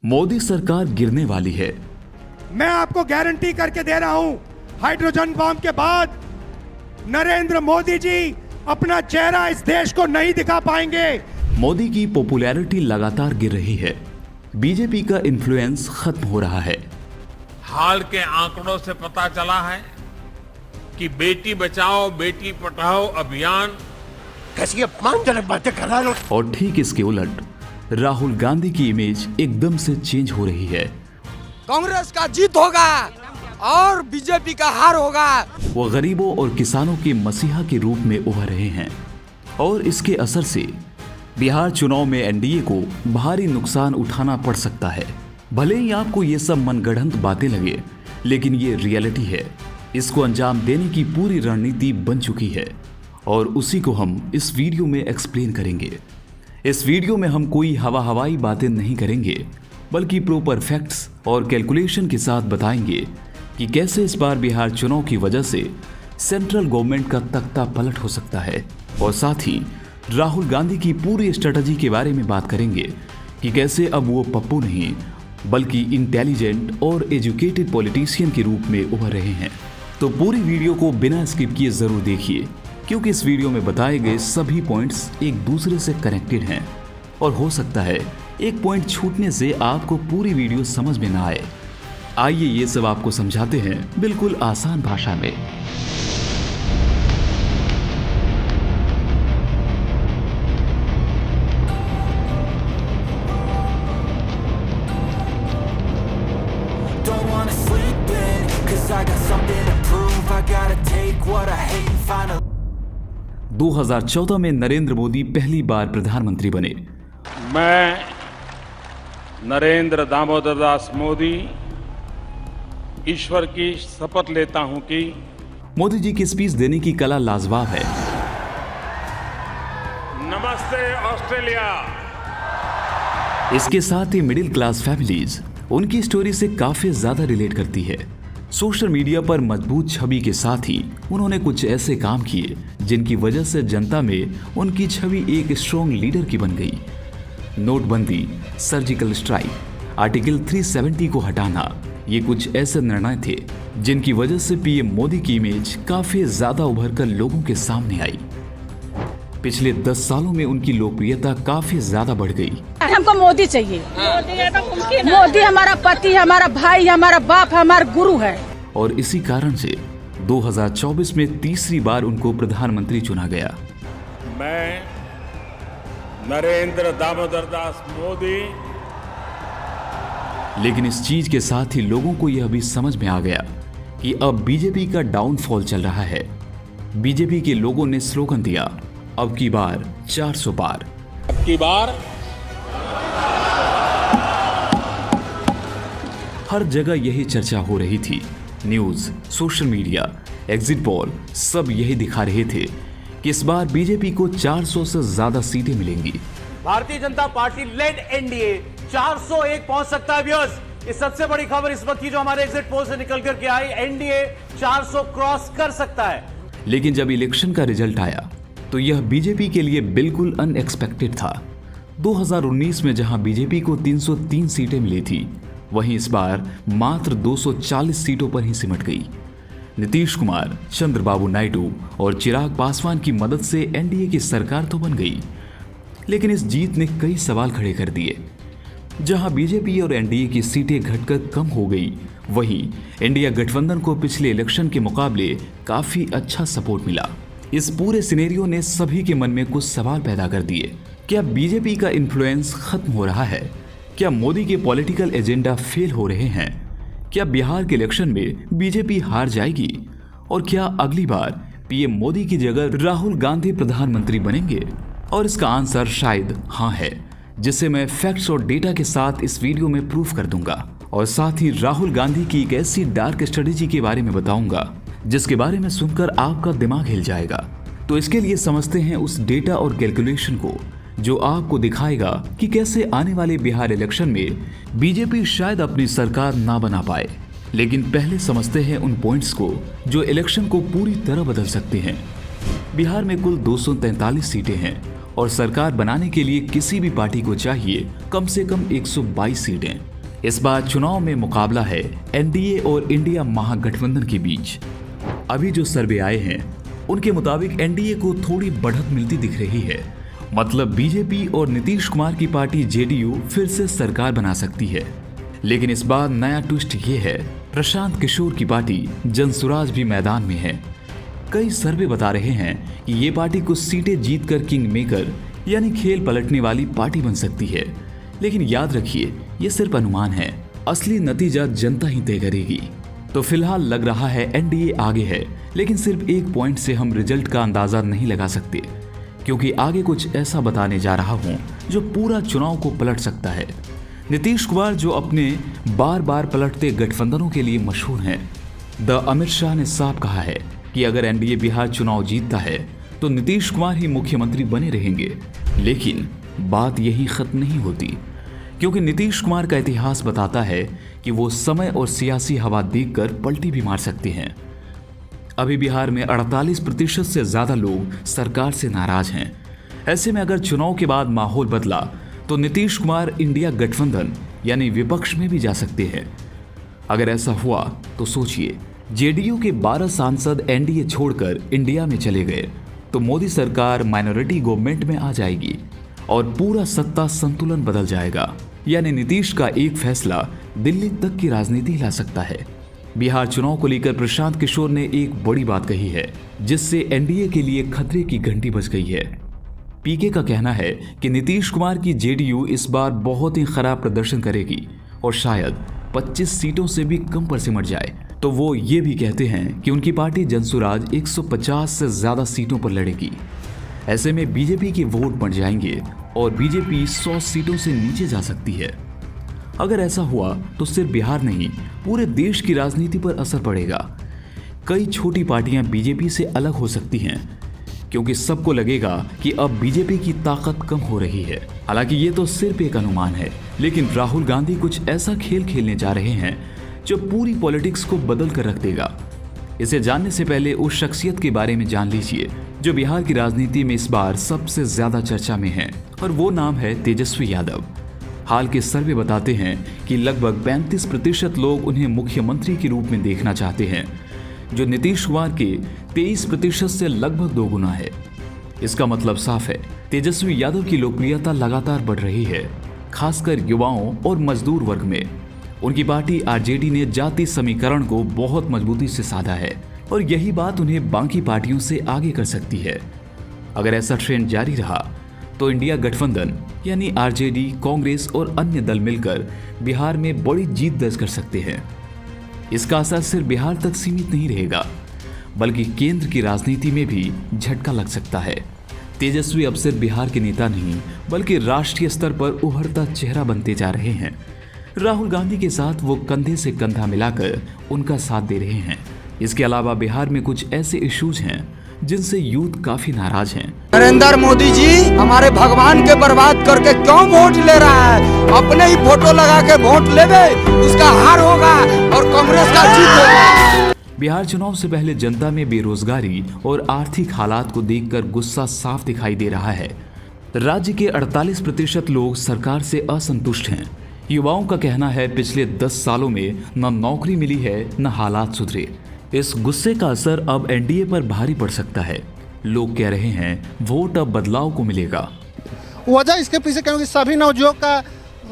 मोदी सरकार गिरने वाली है। मैं आपको गारंटी करके दे रहा हूं, हाइड्रोजन बम के बाद नरेंद्र मोदी जी अपना चेहरा इस देश को नहीं दिखा पाएंगे। मोदी की पॉपुलैरिटी लगातार गिर रही है। बीजेपी का इन्फ्लुएंस खत्म हो रहा है। हाल के आंकड़ों से पता चला है कि बेटी बचाओ बेटी पढ़ाओ अभियान कैसी अपमानजनक बातें कर रहा है। और ठीक इसके उलट राहुल गांधी की इमेज एकदम से चेंज हो रही है। कांग्रेस का जीत होगा और बीजेपी का हार होगा। वो गरीबों और किसानों के मसीहा के रूप में उभर रहे हैं और इसके असर से बिहार चुनाव में एनडीए को भारी नुकसान उठाना पड़ सकता है। भले ही आपको ये सब मनगढ़ंत बातें लगे, लेकिन ये रियलिटी है। इसको अंजाम देने की पूरी रणनीति बन चुकी है और उसी को हम इस वीडियो में एक्सप्लेन करेंगे। इस वीडियो में हम कोई हवाई बातें नहीं करेंगे, बल्कि प्रॉपर फैक्ट्स और कैलकुलेशन के साथ बताएंगे कि कैसे इस बार बिहार चुनाव की वजह से सेंट्रल गवर्नमेंट का तख्ता पलट हो सकता है। और साथ ही राहुल गांधी की पूरी स्ट्रेटजी के बारे में बात करेंगे कि कैसे अब वो पप्पू नहीं बल्कि इंटेलिजेंट और एजुकेटेड पॉलिटिशियन के रूप में उभर रहे हैं। तो पूरी वीडियो को बिना स्किप किए जरूर देखिए, क्योंकि इस वीडियो में बताए गए सभी पॉइंट्स एक दूसरे से कनेक्टेड हैं और हो सकता है एक पॉइंट छूटने से आपको पूरी वीडियो समझ में ना आए। आइए ये सब आपको समझाते हैं बिल्कुल आसान भाषा में। Don't wanna sleep in, 'cause I got something to prove. I gotta take what I hate and finally 2014 में नरेंद्र मोदी पहली बार प्रधानमंत्री बने। मैं नरेंद्र दामोदर दास मोदी ईश्वर की शपथ लेता हूं कि मोदी जी की स्पीच देने की कला लाजवाब है। नमस्ते ऑस्ट्रेलिया। इसके साथ ही मिडिल क्लास फैमिलीज उनकी स्टोरी से काफी ज्यादा रिलेट करती है। सोशल मीडिया पर मजबूत छवि के साथ ही उन्होंने कुछ ऐसे काम किए जिनकी वजह से जनता में उनकी छवि एक स्ट्रॉन्ग लीडर की बन गई। नोटबंदी, सर्जिकल स्ट्राइक, आर्टिकल 370 को हटाना, ये कुछ ऐसे निर्णय थे जिनकी वजह से पीएम मोदी की इमेज काफी ज्यादा उभरकर लोगों के सामने आई। पिछले 10 सालों में उनकी लोकप्रियता काफी ज्यादा बढ़ गई। हमको मोदी चाहिए। मोदी हमारा पति, हमारा भाई, हमारा बाप, हमारा गुरु है। और इसी कारण से 2024 में तीसरी बार उनको प्रधानमंत्री चुना गया। मैं नरेंद्र दामोदर दास मोदी। लेकिन इस चीज के साथ ही लोगों को यह भी समझ में आ गया कि अब बीजेपी का डाउनफॉल चल रहा है। बीजेपी के लोगों ने स्लोगन दिया, अब की बार 400 पार। अब की बार हर जगह यही चर्चा हो रही थी। News, social media, exit poll सब यही दिखा रहे थे कि इस बार बीजेपी को 400 से ज्यादा सीटें मिलेंगी। Bharatiya Janata party lead NDA 401 पहुंच सकता है। व्यूअर्स, इस सबसे बड़ी खबर इस वक्त की जो हमारे एग्जिट पोल से निकल करके आई, एनडीए 400 क्रॉस कर सकता है। लेकिन जब इलेक्शन का रिजल्ट आया तो यह बीजेपी के लिए बिल्कुल अनएक्सपेक्टेड था। 2019 में जहां बीजेपी को 303 सीटें मिली थी, वहीं इस बार मात्र 240 सीटों पर ही सिमट गई। नीतीश कुमार, चंद्रबाबू नायडू और चिराग पासवान की मदद से एनडीए की सरकार तो बन गई, लेकिन इस जीत ने कई सवाल खड़े कर दिए। जहां बीजेपी और एनडीए की सीटें घटकर कम हो गई, वहीं इंडिया गठबंधन को पिछले इलेक्शन के मुकाबले काफी अच्छा सपोर्ट मिला। इस पूरे सिनेरियो ने सभी के मन में कुछ सवाल पैदा कर दिए। क्या बीजेपी का इन्फ्लुएंस खत्म हो रहा है? क्या मोदी के पॉलिटिकल एजेंडा फेल हो रहे हैं? क्या बिहार के इलेक्शन में बीजेपी हार जाएगी? और क्या अगली बार पीएम मोदी की जगह राहुल गांधी प्रधानमंत्री बनेंगे? और इसका आंसर शायद हाँ है, जिसे मैं फैक्ट्स और डेटा के साथ इस वीडियो में प्रूफ कर दूंगा। और साथ ही राहुल गांधी की एक ऐसी डार्क स्ट्रेटेजी के बारे में बताऊंगा जिसके बारे में सुनकर आपका दिमाग हिल जाएगा। तो इसके लिए समझते हैं उस डेटा और कैलकुलेशन को जो आपको दिखाएगा कि कैसे आने वाले बिहार इलेक्शन में बीजेपी शायद अपनी सरकार ना बना पाए। लेकिन पहले समझते हैं उन पॉइंट्स को जो इलेक्शन को पूरी तरह बदल सकते हैं। बिहार में कुल 243 सीटें हैं और सरकार बनाने के लिए किसी भी पार्टी को चाहिए कम से कम 122 सीटें। इस बार चुनाव में मुकाबला है एनडीए और इंडिया महागठबंधन के बीच। अभी जो सर्वे आए हैं उनके मुताबिक एनडीए को थोड़ी बढ़त मिलती दिख रही है। मतलब बीजेपी और नीतीश कुमार की पार्टी जेडीयू फिर से सरकार बना सकती है। लेकिन इस बार नया ट्विस्ट ये है, प्रशांत किशोर की पार्टी जनसुराज भी मैदान में है। कई सर्वे बता रहे हैं कि ये पार्टी कुछ सीटें जीतकर किंग मेकर यानी खेल पलटने वाली पार्टी बन सकती है। लेकिन याद रखिए, ये सिर्फ अनुमान है, असली नतीजा जनता ही तय करेगी। तो फिलहाल लग रहा है एनडीए आगे है, लेकिन सिर्फ एक पॉइंट से हम रिजल्ट का अंदाजा नहीं लगा सकते, क्योंकि आगे कुछ ऐसा बताने जा रहा हूं जो पूरा चुनाव को पलट सकता है। नीतीश कुमार जो अपने बार बार पलटते गठबंधनों के लिए मशहूर हैं, द अमित शाह ने साफ कहा है कि अगर एनडीए बिहार चुनाव जीतता है तो नीतीश कुमार ही मुख्यमंत्री बने रहेंगे। लेकिन बात यही खत्म नहीं होती, क्योंकि नीतीश कुमार का इतिहास बताता है कि वो समय और सियासी हवा देखकर पलटी भी मार सकते हैं। अभी बिहार में 48% से ज्यादा लोग सरकार से नाराज हैं। ऐसे में अगर चुनाव के बाद माहौल बदला तो नीतीश कुमार इंडिया गठबंधन यानी विपक्ष में भी जा सकते हैं। अगर ऐसा हुआ तो सोचिए, जेडीयू के 12 सांसद एनडीए छोड़कर इंडिया में चले गए तो मोदी सरकार माइनॉरिटी गवर्नमेंट में आ जाएगी और पूरा सत्ता संतुलन बदल जाएगा। यानी नीतीश का एक फैसला दिल्ली तक की राजनीति हिला सकता है। बिहार चुनाव को लेकर प्रशांत किशोर ने एक बड़ी बात कही है, जिससे एनडीए के लिए खतरे की घंटी बज गई है। पीके का कहना है कि नीतीश कुमार की जेडीयू इस बार बहुत ही खराब प्रदर्शन करेगी और शायद 25 सीटों से भी कम पर सिमट जाए। तो वो ये भी कहते हैं कि उनकी पार्टी जनसुराज 150 से ज्यादा सीटों पर लड़ेगी। ऐसे में बीजेपी के वोट बढ़ जाएंगे और बीजेपी 100 सीटों से नीचे जा सकती है। अगर ऐसा हुआ तो सिर्फ बिहार नहीं, पूरे देश की राजनीति पर असर पड़ेगा। कई छोटी पार्टियां बीजेपी से अलग हो सकती हैं, क्योंकि सबको लगेगा कि अब बीजेपी की ताकत कम हो रही है। हालांकि ये तो सिर्फ एक अनुमान है, लेकिन राहुल गांधी कुछ ऐसा खेल खेलने जा रहे हैं जो पूरी पॉलिटिक्स को बदल कर रख देगा। इसे जानने से पहले उस शख्सियत के बारे में जान लीजिए जो बिहार की राजनीति में इस बार सबसे ज्यादा चर्चा में है, और वो नाम है तेजस्वी यादव। हाल के सर्वे बताते हैं कि लगभग 35% लोग उन्हें मुख्यमंत्री के रूप में देखना चाहते हैं, जो नीतीश कुमार के 23% से लगभग 2 गुना है। इसका मतलब साफ है, तेजस्वी यादव की लोकप्रियता लगातार बढ़ रही है, खासकर युवाओं और मजदूर वर्ग में। उनकी पार्टी आरजेडी ने जाति समीकरण को बहुत मजबूती से साधा है और यही बात उन्हें बाकी पार्टियों से आगे कर सकती है। अगर ऐसा ट्रेंड जारी रहा तो इंडिया गठबंधन यानी आरजेडी, कांग्रेस और अन्य दल मिलकर बिहार में बड़ी जीत दर्ज कर सकते हैं। इसका असर सिर्फ बिहार तक सीमित नहीं रहेगा, बल्कि केंद्र की राजनीति में भी झटका लग सकता है। तेजस्वी अब सिर्फ बिहार के नेता नहीं, बल्कि राष्ट्रीय स्तर पर उभरता चेहरा बनते जा रहे हैं। राहुल गांधी के साथ वो कंधे से कंधा मिलाकर उनका साथ दे रहे हैं। इसके अलावा बिहार में कुछ ऐसे इश्यूज हैं जिनसे यूथ काफी नाराज हैं। नरेंद्र मोदी जी हमारे भगवान के बर्बाद करके क्यों वोट ले रहा है? अपने ही फोटो लगा के वोट लेवे, उसका हार होगा और कांग्रेस का जीत होगा। बिहार चुनाव से पहले जनता में बेरोजगारी और आर्थिक हालात को देखकर गुस्सा साफ दिखाई दे रहा है। राज्य के 48% लोग सरकार से असंतुष्ट हैं। युवाओं का कहना है पिछले 10 सालों में न नौकरी मिली है न हालात सुधरे। इस गुस्से का असर अब एनडीए पर भारी पड़ सकता है। लोग कह रहे हैं वोट अब बदलाव को मिलेगा। वजह इसके पीछे क्योंकि सभी नवयुवक का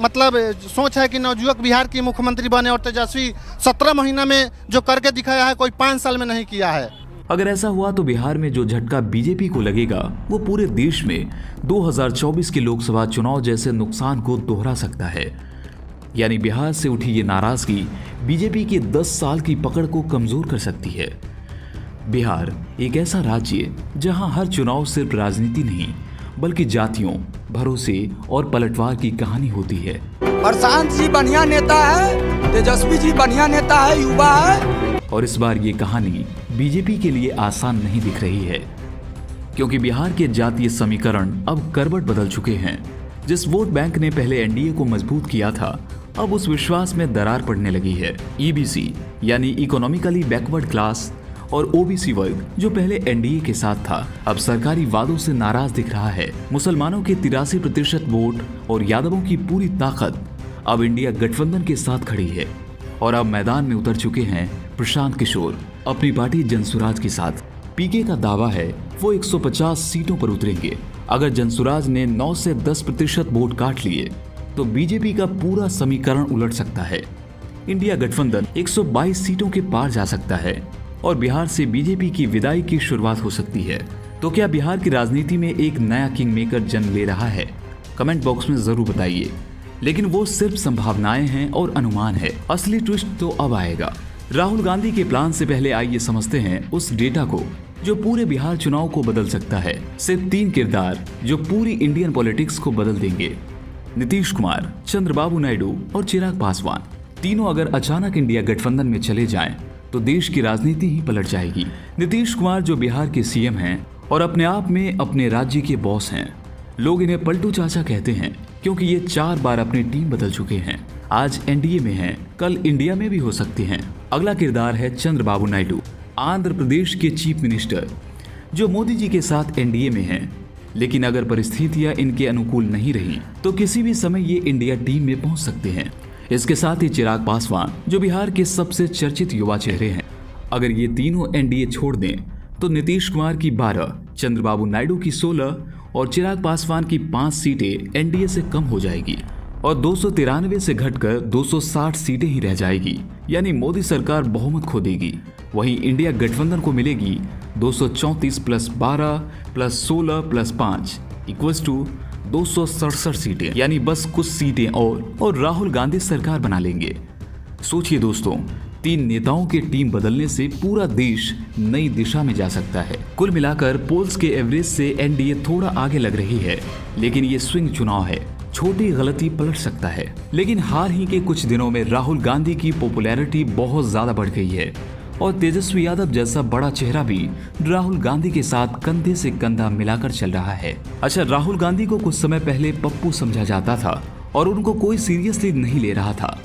मतलब सोच है कि नवयुवक बिहार की मुख्यमंत्री बने, और तेजस्वी 17 महीना में जो करके दिखाया है कोई 5 साल में नहीं किया है। अगर ऐसा हुआ तो बिहार में जो झटका बीजेपी को लगेगा वो पूरे देश में 2024 के लोकसभा चुनाव जैसे नुकसान को दोहरा सकता है। यानी बिहार से उठी ये नाराजगी बीजेपी के 10 साल की पकड़ को कमजोर कर सकती है। बिहार एक ऐसा राज्य जहां हर चुनाव सिर्फ राजनीति नहीं, बल्कि जातियों, भरोसे और पलटवार की कहानी होती है। प्रशांत जी बढ़िया नेता है, तेजस्वी जी बढ़िया नेता है, युवा है। और इस बार ये कहानी बीजेपी के लिए आसान नहीं दिख रही है, क्योंकि बिहार के जातीय समीकरण अब करवट बदल चुके हैं। जिस वोट बैंक ने पहले एनडीए को मजबूत किया था, अब उस विश्वास में दरार पड़ने लगी है। ईबीसी यानी इकोनॉमिकली बैकवर्ड क्लास और ओबीसी वर्ग जो पहले एनडीए के साथ था, अब सरकारी वादों से नाराज दिख रहा है। मुसलमानों के 83% वोट और यादवों की पूरी ताकत अब इंडिया गठबंधन के साथ खड़ी है और अब मैदान में उतर चुके हैं प्रशांत किशोर अपनी पार्टी जनसुराज के साथ। पीके का दावा है वो 150 सीटों पर उतरेंगे। अगर जनसुराज ने 9 से 10% वोट काट लिए तो बीजेपी का पूरा समीकरण उलट सकता है। इंडिया गठबंधन 122 सीटों के पार जा सकता है और बिहार से बीजेपी की विदाई की शुरुआत हो सकती है। तो क्या बिहार की राजनीति में एक नया किंग मेकर जन्म ले रहा है? कमेंट बॉक्स में जरूर बताइए। लेकिन वो सिर्फ संभावनाएं हैं और अनुमान है, असली ट्विस्ट तो अब आएगा। राहुल गांधी के प्लान से पहले आइए समझते हैं उस डेटा को जो पूरे बिहार चुनाव को बदल सकता है। सिर्फ 3 किरदार जो पूरी इंडियन पॉलिटिक्स को बदल देंगे। नीतीश कुमार, चंद्रबाबू नायडू और चिराग पासवान, तीनों अगर अचानक इंडिया गठबंधन में चले जाएं तो देश की राजनीति ही पलट जाएगी। नीतीश कुमार जो बिहार के सीएम हैं और अपने आप में अपने राज्य के बॉस हैं। लोग इन्हें पलटू चाचा कहते हैं क्योंकि ये 4 बार अपनी टीम बदल चुके हैं। आज एनडीए में हैं, कल इंडिया में भी हो सकते हैं। अगला किरदार है चंद्रबाबू नायडू, आंध्र प्रदेश के चीफ मिनिस्टर जो मोदी जी के साथ एनडीए में हैं। लेकिन अगर परिस्थितियां इनके अनुकूल नहीं रही तो किसी भी समय ये इंडिया टीम में पहुंच सकते हैं। इसके साथ ही चिराग पासवान जो बिहार के सबसे चर्चित युवा चेहरे हैं। अगर ये तीनों एनडीए छोड़ दें तो नीतीश कुमार की 12, चंद्रबाबू नायडू की 16 और चिराग पासवान की 5 सीटें एनडीए से कम हो जाएगी और 293 से घटकर 260 सीटें ही रह जाएगी। यानी मोदी सरकार बहुमत खो देगी। वहीं इंडिया गठबंधन को मिलेगी 234 + 12 + 16 + 5 = 267 सीटें। यानी बस कुछ सीटें और राहुल गांधी सरकार बना लेंगे। सोचिए दोस्तों, 3 नेताओं के टीम बदलने से पूरा देश नई दिशा में जा सकता है। कुल मिलाकर पोल्स के एवरेज से एनडीए थोड़ा आगे लग रही है, लेकिन ये स्विंग चुनाव है, छोटी गलती पलट सकता है। लेकिन हाल ही के कुछ दिनों में राहुल गांधी की पॉपुलैरिटी बहुत ज्यादा बढ़ गई है और तेजस्वी यादव जैसा बड़ा चेहरा भी राहुल गांधी के साथ कंधे से कंधा मिलाकर चल रहा है। अच्छा, राहुल गांधी को कुछ समय पहले पप्पू समझा जाता था और उनको कोई सीरियसली नहीं ले रहा था।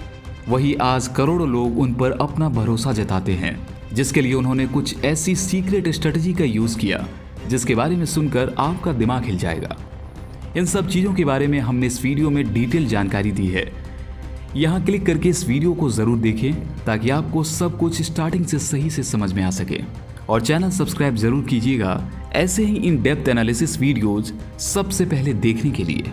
वही आज करोड़ों लोग उन पर अपना भरोसा जताते हैं, जिसके लिए उन्होंने कुछ ऐसी सीक्रेट स्ट्रेटजी का यूज किया जिसके बारे में सुनकर आपका दिमाग हिल जाएगा। इन सब चीजों के बारे में हमने इस वीडियो में डिटेल जानकारी दी है। यहाँ क्लिक करके इस वीडियो को जरूर देखें ताकि आपको सब कुछ स्टार्टिंग से सही से समझ में आ सके। और चैनल सब्सक्राइब जरूर कीजिएगा ऐसे ही इन डेप्थ एनालिसिस वीडियोज सबसे पहले देखने के लिए।